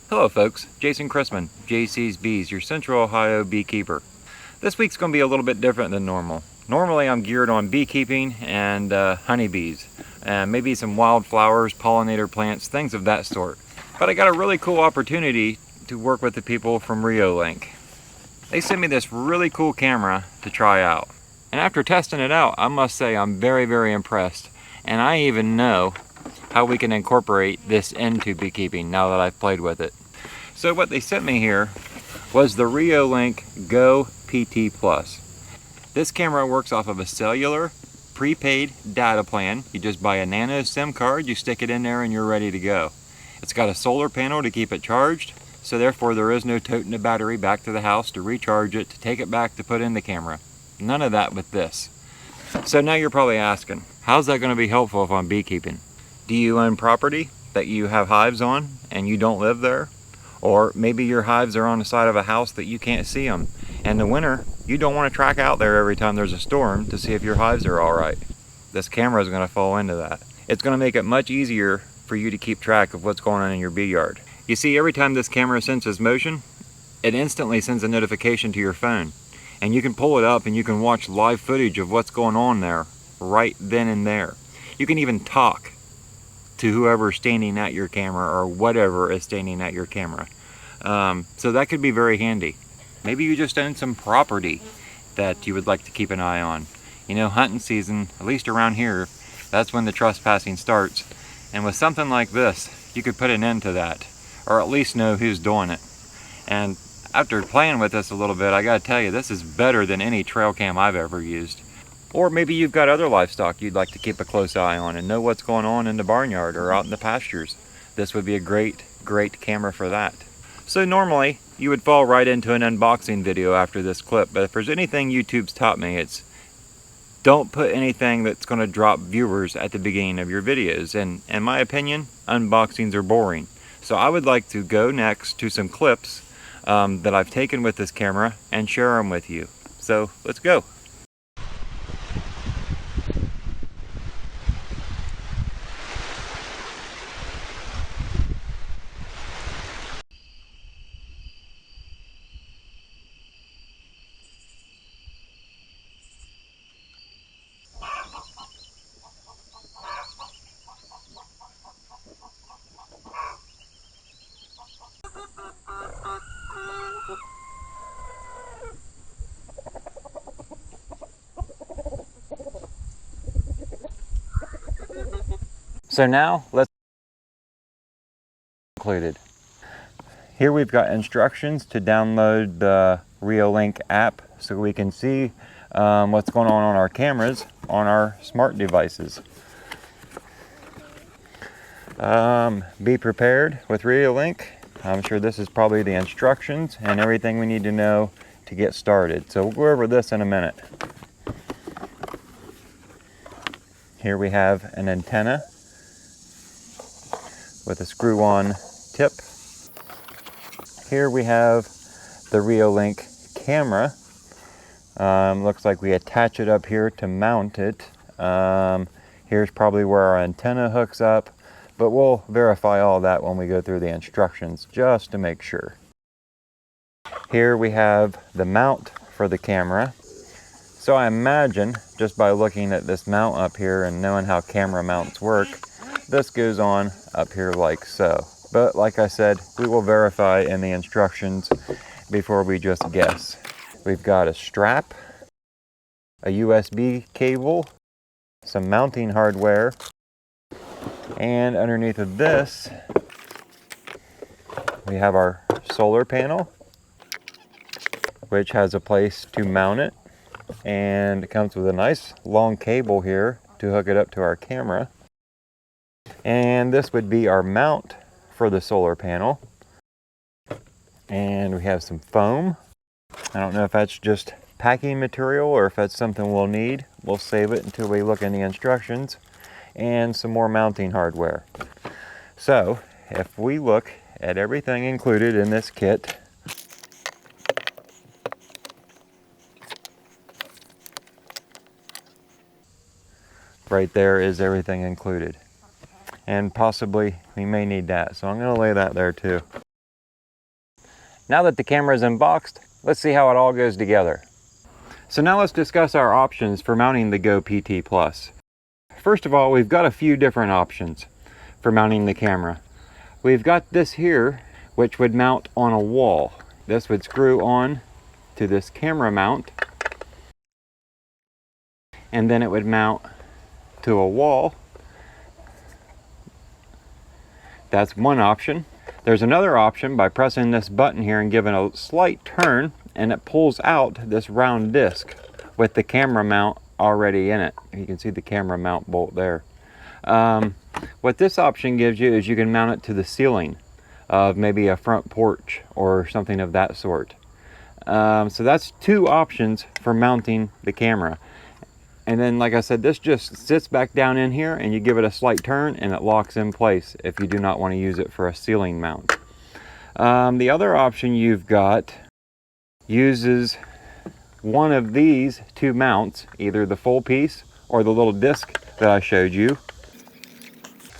Hello folks, Jason Chrisman, JC's Bees, your Central Ohio beekeeper. This week's going to be a little bit different than normal. Normally I'm geared on beekeeping and honeybees, and maybe some wildflowers, pollinator plants, things of that sort. But I got a really cool opportunity to work with the people from Reolink. They sent me this really cool camera to try out. And after testing it out, I must say I'm very impressed. And I even know how we can incorporate this into beekeeping now that I've played with it. So what they sent me here was the Reolink Go PT Plus. This camera works off of a cellular prepaid data plan. You just buy a Nano SIM card, you stick it in there and you're ready to go. It's got a solar panel to keep it charged, so therefore there is no toting the battery back to the house to recharge it, to take it back to put in the camera. None of that with this. So now you're probably asking, how's that going to be helpful if I'm beekeeping? Do you own property that you have hives on and you don't live there? Or maybe your hives are on the side of a house that you can't see them. And in the winter, you don't want to track out there every time there's a storm to see if your hives are all right. This camera is going to fall into that. It's going to make it much easier for you to keep track of what's going on in your bee yard. You see, every time this camera senses motion, it instantly sends a notification to your phone. And you can pull it up and you can watch live footage of what's going on there right then and there. You can even talk to whoever's standing at your camera or whatever is standing at your camera. So that could be very handy. Maybe you just own some property that you would like to keep an eye on. You know, hunting season, at least around here, that's when the trespassing starts. And with something like this, you could put an end to that, or at least know who's doing it. And after playing with this a little bit, I gotta tell you, this is better than any trail cam I've ever used. Or maybe you've got other livestock you'd like to keep a close eye on and know what's going on in the barnyard or out in the pastures. This would be a great camera for that. So normally, you would fall right into an unboxing video after this clip, but if there's anything YouTube's taught me, it's don't put anything that's going to drop viewers at the beginning of your videos. And in my opinion, unboxings are boring. So I would like to go next to some clips that I've taken with this camera and share them with you. So let's go. So now let's included. Here we've got instructions to download the Reolink app so we can see what's going on our cameras on our smart devices. Be prepared with Reolink. I'm sure this is probably the instructions and everything we need to know to get started. So we'll go over this in a minute. Here we have an antenna with a screw-on tip. Here we have the Reolink camera. Looks like we attach it up here to mount it. Here's probably where our antenna hooks up, but we'll verify all that when we go through the instructions just to make sure. Here we have the mount for the camera. So I imagine, just by looking at this mount up here and knowing how camera mounts work, this goes on up here like so. But like I said, we will verify in the instructions before we just guess. We've got a strap, a USB cable, some mounting hardware, and underneath of this, we have our solar panel, which has a place to mount it. And it comes with a nice long cable here to hook it up to our camera. And this would be our mount for the solar panel. And we have some foam. I don't know if that's just packing material or if that's something we'll need. We'll save it until we look in the instructions. And some more mounting hardware. So if we look at everything included in this kit, right there is everything included. And possibly we may need that, so I'm going to lay that there too. Now that the camera is unboxed, let's see how it all goes together. So now let's discuss our options for mounting the Go PT Plus. First of all, we've got a few different options for mounting the camera. We've got this here, which would mount on a wall. This would screw on to this camera mount, and then it would mount to a wall. That's one option. There's another option by pressing this button here and giving a slight turn, and it pulls out this round disc with the camera mount already in it. You can see the camera mount bolt there. What this option gives you is you can mount it to the ceiling of maybe a front porch or something of that sort. So that's two options for mounting the camera. And then, like I said, this just sits back down in here and you give it a slight turn and it locks in place if you do not want to use it for a ceiling mount. The other option you've got uses one of these two mounts, either the full piece or the little disc that I showed you.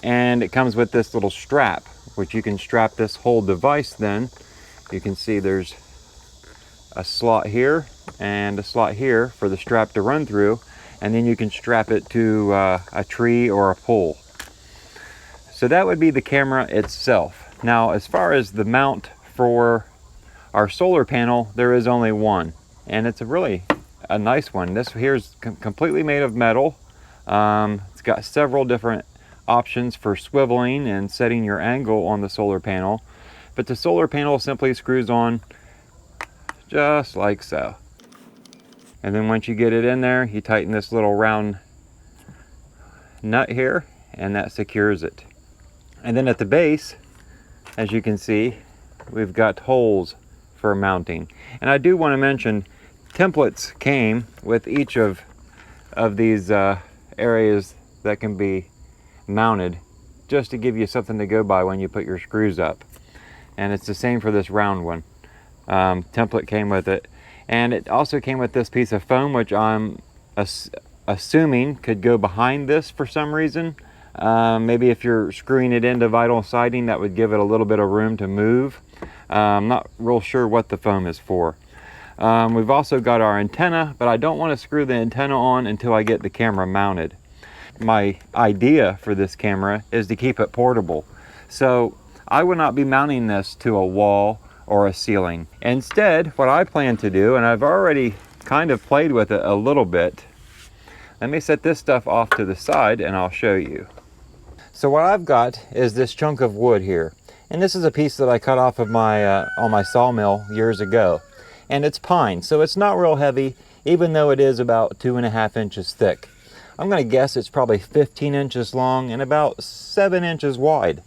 And it comes with this little strap, which you can strap this whole device then. You can see there's a slot here and a slot here for the strap to run through, and then you can strap it to a tree or a pole. So that would be the camera itself. Now, as far as the mount for our solar panel, there is only one, and it's really a nice one. This here is completely made of metal. It's got several different options for swiveling and setting your angle on the solar panel, but the solar panel simply screws on just like so. And then once you get it in there, you tighten this little round nut here, and that secures it. And then at the base, as you can see, we've got holes for mounting. And I do want to mention, templates came with each of these areas that can be mounted, just to give you something to go by when you put your screws up. And it's the same for this round one. Template came with it, and it also came with this piece of foam, which I'm assuming could go behind this for some reason. Maybe if you're screwing it into vinyl siding, that would give it a little bit of room to move. I'm not real sure what the foam is for. We've also got our antenna, but I don't want to screw the antenna on until I get the camera mounted. My idea for this camera is to keep it portable. So I would not be mounting this to a wall or a ceiling. Instead, what I plan to do, and I've already kind of played with it a little bit, let me set this stuff off to the side and I'll show you. So what I've got is this chunk of wood here. And this is a piece that I cut off of on my sawmill years ago. And it's pine, so it's not real heavy, even though it is about 2.5 inches thick. I'm going to guess it's probably 15 inches long and about 7 inches wide.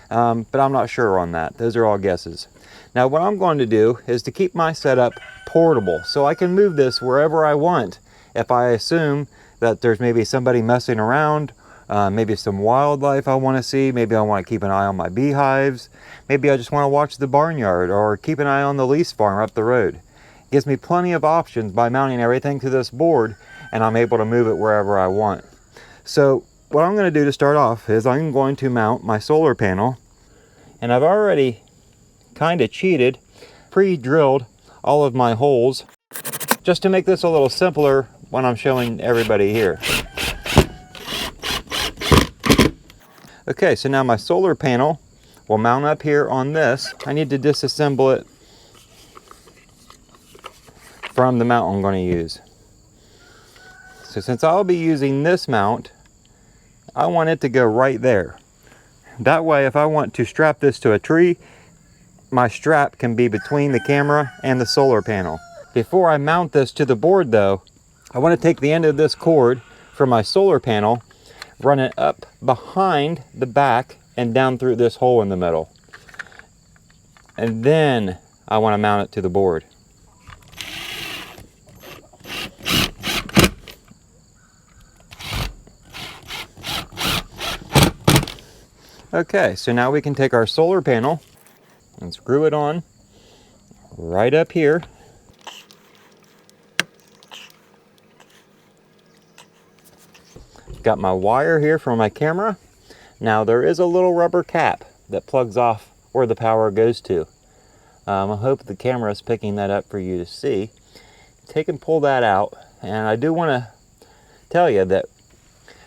But I'm not sure on that. Those are all guesses. Now what I'm going to do is to keep my setup portable, so I can move this wherever I want. If I assume that there's maybe somebody messing around, maybe some wildlife I want to see, maybe I want to keep an eye on my beehives, maybe I just want to watch the barnyard or keep an eye on the lease farm up the road. It gives me plenty of options by mounting everything to this board, and I'm able to move it wherever I want. So what I'm going to do to start off is I'm going to mount my solar panel, and I've already kind of cheated, pre-drilled all of my holes just to make this a little simpler when I'm showing everybody here. Okay, so now my solar panel will mount up here on this. I need to disassemble it from the mount I'm going to use. So since I'll be using this mount, I want it to go right there. That way, if I want to strap this to a tree, my strap can be between the camera and the solar panel. Before I mount this to the board though, I want to take the end of this cord from my solar panel, run it up behind the back and down through this hole in the middle. And then I want to mount it to the board. Okay, so now we can take our solar panel and screw it on right up here. Got my wire here for my camera. Now there is a little rubber cap that plugs off where the power goes to. I hope the camera is picking that up for you to see. Take and pull that out. And I do want to tell you that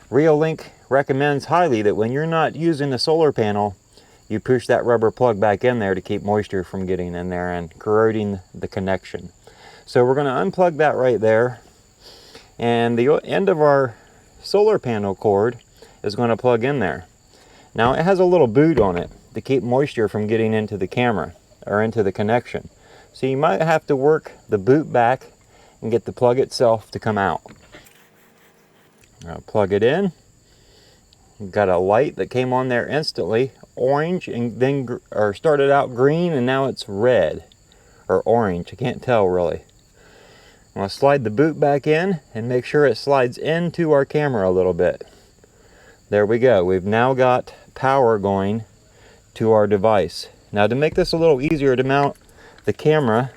Reolink recommends highly that when you're not using the solar panel, you push that rubber plug back in there to keep moisture from getting in there and corroding the connection. So we're going to unplug that right there. And the end of our solar panel cord is going to plug in there. Now it has a little boot on it to keep moisture from getting into the camera or into the connection. So you might have to work the boot back and get the plug itself to come out. I'll plug it in. Got a light that came on there instantly, orange, and then started out green and now it's red or orange. I can't tell really. I'm going to slide the boot back in and make sure it slides into our camera a little bit. There we go. We've now got power going to our device. Now to make this a little easier to mount the camera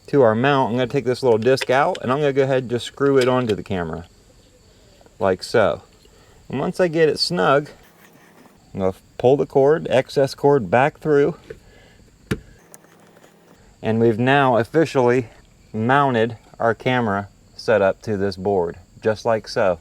to our mount, I'm going to take this little disc out and I'm going to go ahead and just screw it onto the camera like so. And once I get it snug, I'm going to pull the cord, excess cord back through, and we've now officially mounted our camera set up to this board, just like so.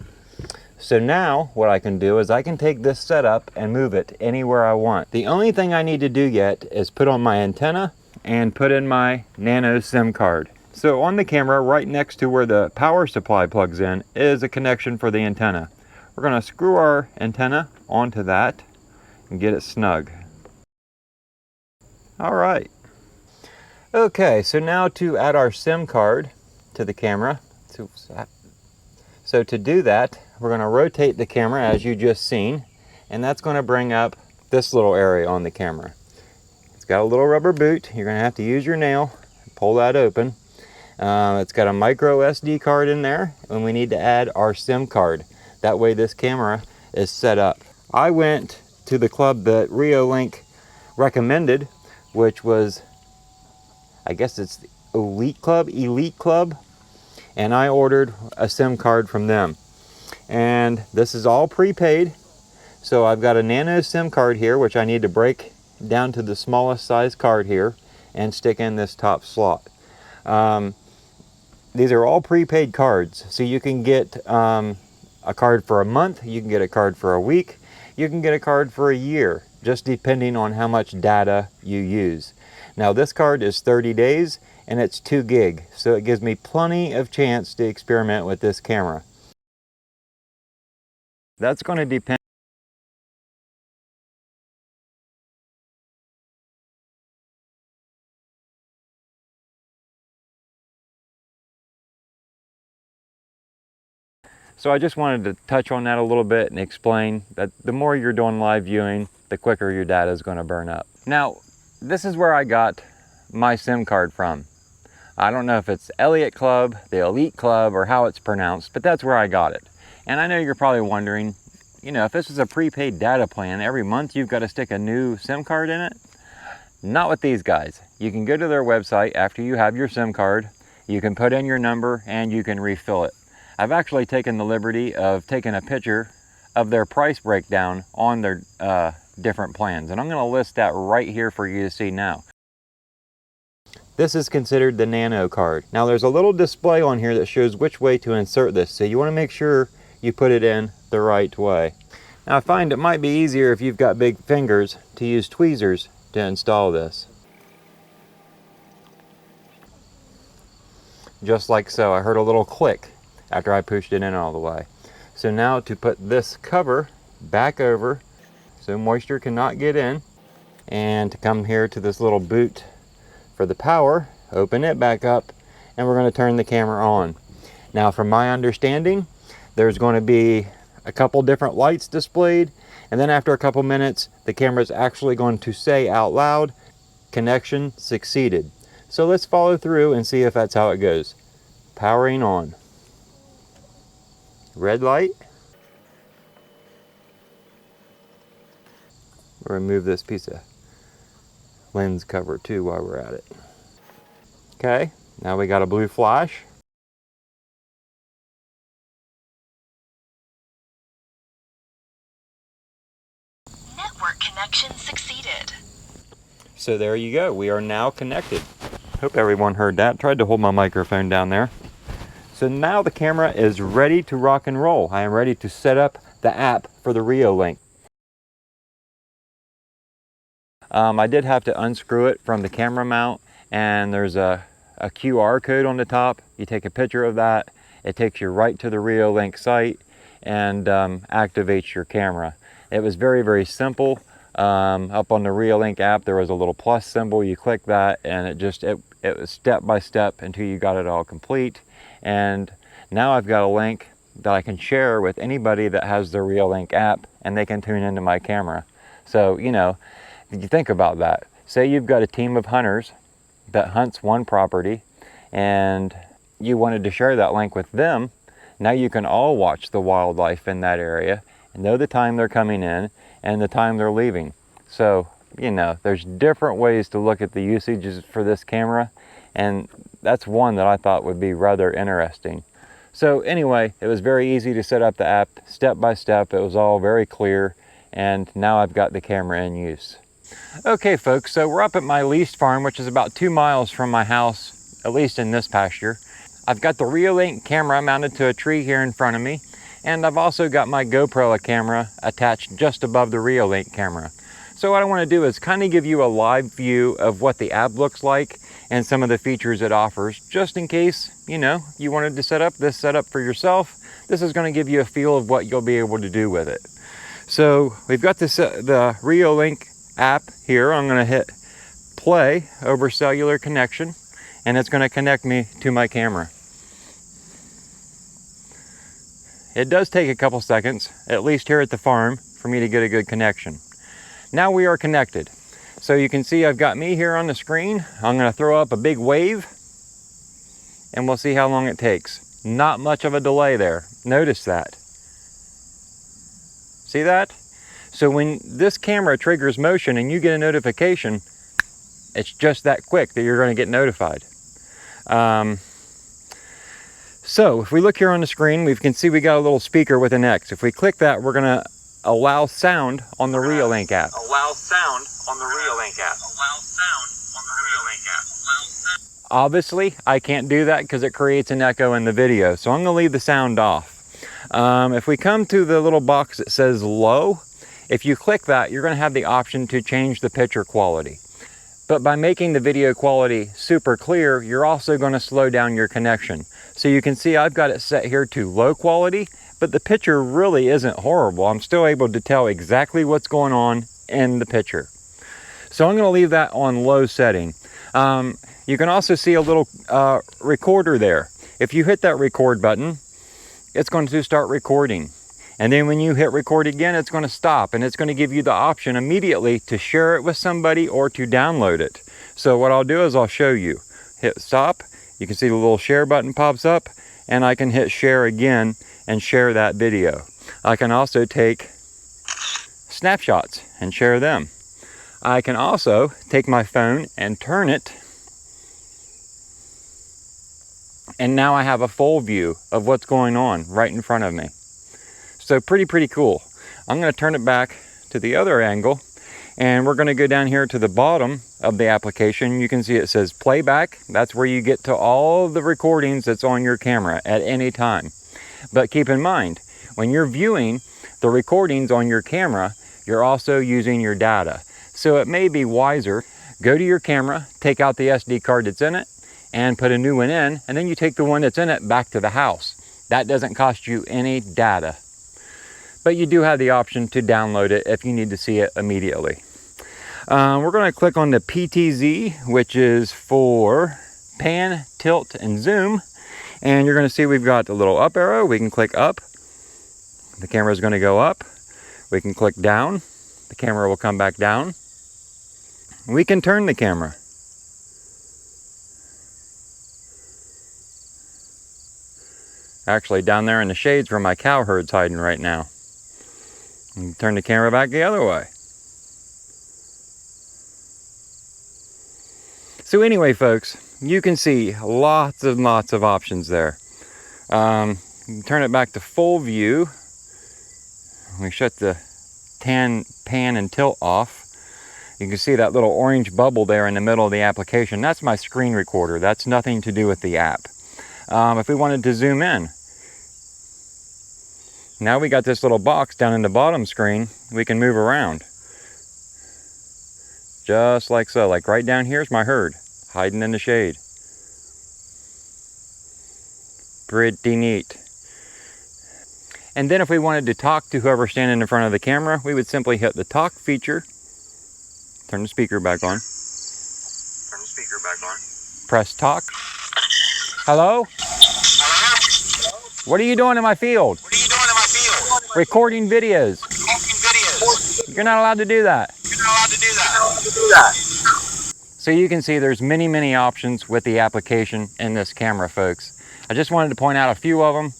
So now what I can do is I can take this setup and move it anywhere I want. The only thing I need to do yet is put on my antenna and put in my Nano SIM card. So on the camera, right next to where the power supply plugs in, is a connection for the antenna. We're going to screw our antenna onto that and get it snug. All right. Okay, so now to add our SIM card to the camera. So to do that, we're going to rotate the camera as you just seen, and that's going to bring up this little area on the camera. It's got a little rubber boot. You're going to have to use your nail, pull that open. It's got a micro SD card in there, and we need to add our SIM card. That way this camera is set up. I went to the club that Reolink recommended, which was, I guess it's the Elite Club, and I ordered a SIM card from them. And this is all prepaid. So I've got a Nano SIM card here, which I need to break down to the smallest size card here and stick in this top slot. These are all prepaid cards. So you can get a card for a month, you can get a card for a week, you can get a card for a year, just depending on how much data you use. Now this card is 30 days and it's 2 gig, so it gives me plenty of chance to experiment with this camera. That's going to depend. So I just wanted to touch on that a little bit and explain that the more you're doing live viewing, the quicker your data is going to burn up. Now, this is where I got my SIM card from. I don't know if it's Elliott Club, the Elite Club, or how it's pronounced, but that's where I got it. And I know you're probably wondering, you know, if this is a prepaid data plan, every month you've got to stick a new SIM card in it. Not with these guys. You can go to their website after you have your SIM card, you can put in your number, and you can refill it. I've actually taken the liberty of taking a picture of their price breakdown on their different plans, and I'm going to list that right here for you to see now. This is considered the Nano Card. Now there's a little display on here that shows which way to insert this, so you want to make sure you put it in the right way. Now I find it might be easier if you've got big fingers to use tweezers to install this. Just like so. I heard a little click after I pushed it in all the way. So now to put this cover back over so moisture cannot get in, and to come here to this little boot for the power, open it back up, and we're going to turn the camera on. Now from my understanding, there's going to be a couple different lights displayed, and then after a couple minutes the camera is actually going to say out loud, connection succeeded. So let's follow through and see if that's how it goes. Powering on. Red light. We'll remove this piece of lens cover too while we're at it. Okay, now we got a blue flash. Network connection succeeded. So there you go. We are now connected. Hope everyone heard that. Tried to hold my microphone down there. So now the camera is ready to rock and roll. I am ready to set up the app for the Reolink. I did have to unscrew it from the camera mount, and there's a QR code on the top. You take a picture of that, it takes you right to the Reolink site and activates your camera. It was very, very simple. Up on the Reolink app, there was a little plus symbol. You click that, and it was step by step until you got it all complete. And now I've got a link that I can share with anybody that has the Reolink app, and they can tune into my camera. So, you know, you think about that. Say you've got a team of hunters that hunts one property, and you wanted to share that link with them. Now you can all watch the wildlife in that area and know the time they're coming in and the time they're leaving. So, you know, there's different ways to look at the usages for this camera, and that's one that I thought would be rather interesting. So anyway, it was very easy to set up the app step by step. It was all very clear, and now I've got the camera in use. Okay folks, so we're up at my leased farm, which is about 2 miles from my house, at least in this pasture. I've got the Reolink camera mounted to a tree here in front of me, and I've also got my GoPro camera attached just above the Reolink camera. So what I want to do is kind of give you a live view of what the app looks like and some of the features it offers, just in case, you know, you wanted to set up this setup for yourself. This is going to give you a feel of what you'll be able to do with it. So we've got this the Reolink app here. I'm going to hit play over cellular connection, and it's going to connect me to my camera. It does take a couple seconds, at least here at the farm, for me to get a good connection. Now we are connected. So you can see I've got me here on the screen. I'm going to throw up a big wave, and we'll see how long it takes. Not much of a delay there. Notice that. See that? So when this camera triggers motion and you get a notification, it's just that quick that you're going to get notified. So if we look here on the screen, we can see we got a little speaker with an X. If we click that, we're going to allow sound on the Reolink app. Allow sound on the Reolink app. Allow sound on the Reolink app. Obviously, I can't do that because it creates an echo in the video, so I'm going to leave the sound off. If we come to the little box that says low, if you click that, you're going to have the option to change the picture quality. But by making the video quality super clear, you're also going to slow down your connection. So you can see I've got it set here to low quality, but the picture really isn't horrible. I'm still able to tell exactly what's going on in the picture. So I'm going to leave that on low setting. You can also see a little recorder there. If you hit that record button, it's going to start recording. And then when you hit record again, it's going to stop, and it's going to give you the option immediately to share it with somebody or to download it. So what I'll do is I'll show you. Hit stop. You can see the little share button pops up, and I can hit share again and share that video. I can also take snapshots and share them. I can also take my phone and turn it, and now I have a full view of what's going on right in front of me. So pretty cool. I'm going to turn it back to the other angle, and we're going to go down here to the bottom of the application. You can see it says playback. That's where you get to all the recordings that's on your camera at any time. But keep in mind, when you're viewing the recordings on your camera, you're also using your data. So it may be wiser, go to your camera, take out the SD card that's in it, and put a new one in, and then you take the one that's in it back to the house. That doesn't cost you any data. But you do have the option to download it if you need to see it immediately. We're going to click on the PTZ, which is for pan, tilt, and zoom. And you're going to see we've got the little up arrow. We can click up. The camera is going to go up. We can click down. The camera will come back down. We can turn the camera. Actually, down there in the shades where my cow herd's hiding right now. And turn the camera back the other way. So anyway, folks, you can see lots and lots of options there. You can turn it back to full view. We shut the pan and tilt off. You can see that little orange bubble there in the middle of the application. That's my screen recorder. That's nothing to do with the app. If we wanted to zoom in, now we got this little box down in the bottom screen. We can move around. Just like so. Like right down here is my herd, hiding in the shade. Pretty neat. And then if we wanted to talk to whoever's standing in front of the camera, we would simply hit the talk feature. Turn the speaker back on. Turn the speaker back on. Press talk. Hello? Hello? What are you doing in my field? What are you doing in my field? Recording videos. Recording videos. You're not allowed to do that. You're not allowed to do that. So you can see there's many options with the application in this camera, folks. I just wanted to point out a few of them.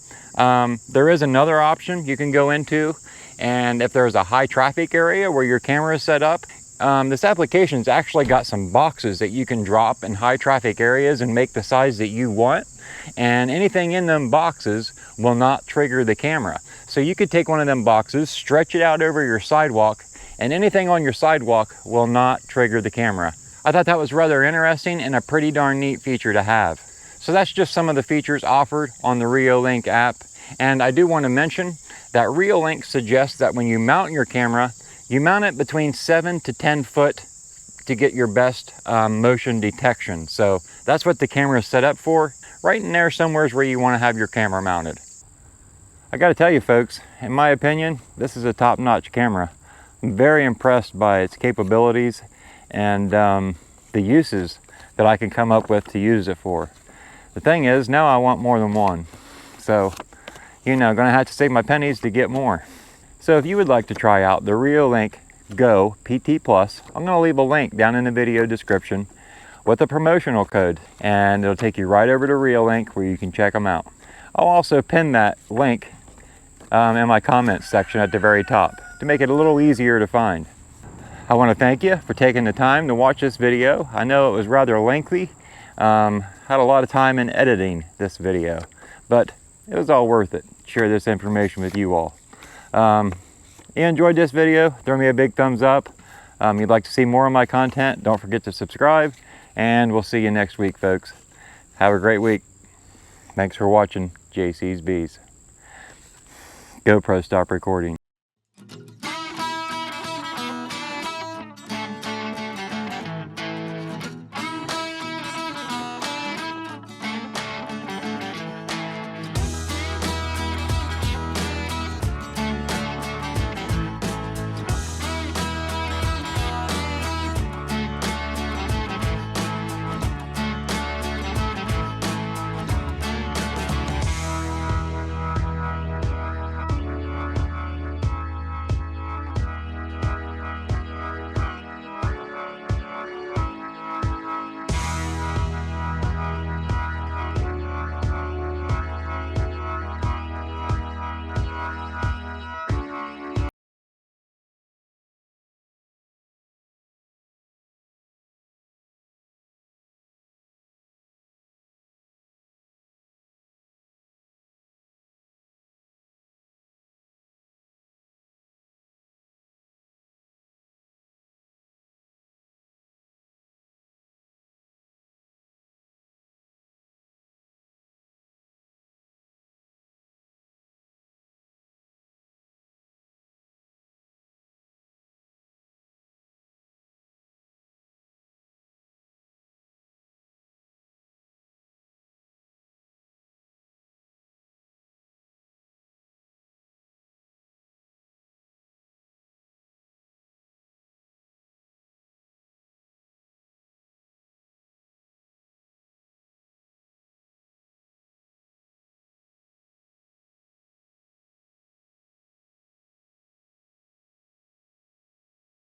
There is another option you can go into, and if there's a high traffic area where your camera is set up, this application's actually got some boxes that you can drop in high traffic areas and make the size that you want, and anything in them boxes will not trigger the camera. So you could take one of them boxes, stretch it out over your sidewalk, and anything on your sidewalk will not trigger the camera. I thought that was rather interesting and a pretty darn neat feature to have. So that's just some of the features offered on the Reolink app. And I do want to mention that Reolink suggests that when you mount your camera, you mount it between 7 to 10 foot to get your best motion detection. So that's what the camera is set up for. Right in there somewhere is where you want to have your camera mounted. I got to tell you folks, in my opinion, this is a top-notch camera. I'm very impressed by its capabilities and the uses that I can come up with to use it for. The thing is, now I want more than one. So, you know, gonna have to save my pennies to get more. So if you would like to try out the Reolink Go PT Plus, I'm gonna leave a link down in the video description with a promotional code, and it'll take you right over to Reolink where you can check them out. I'll also pin that link in my comments section at the very top to make it a little easier to find. I want to thank you for taking the time to watch this video. I know it was rather lengthy. Had a lot of time in editing this video, but it was all worth it. Share this information with you all. You enjoyed this video, throw me a big thumbs up. You'd like to see more of my content, don't forget to subscribe, and we'll see you next week, folks. Have a great week. Thanks for watching JC's Bees. GoPro, stop recording.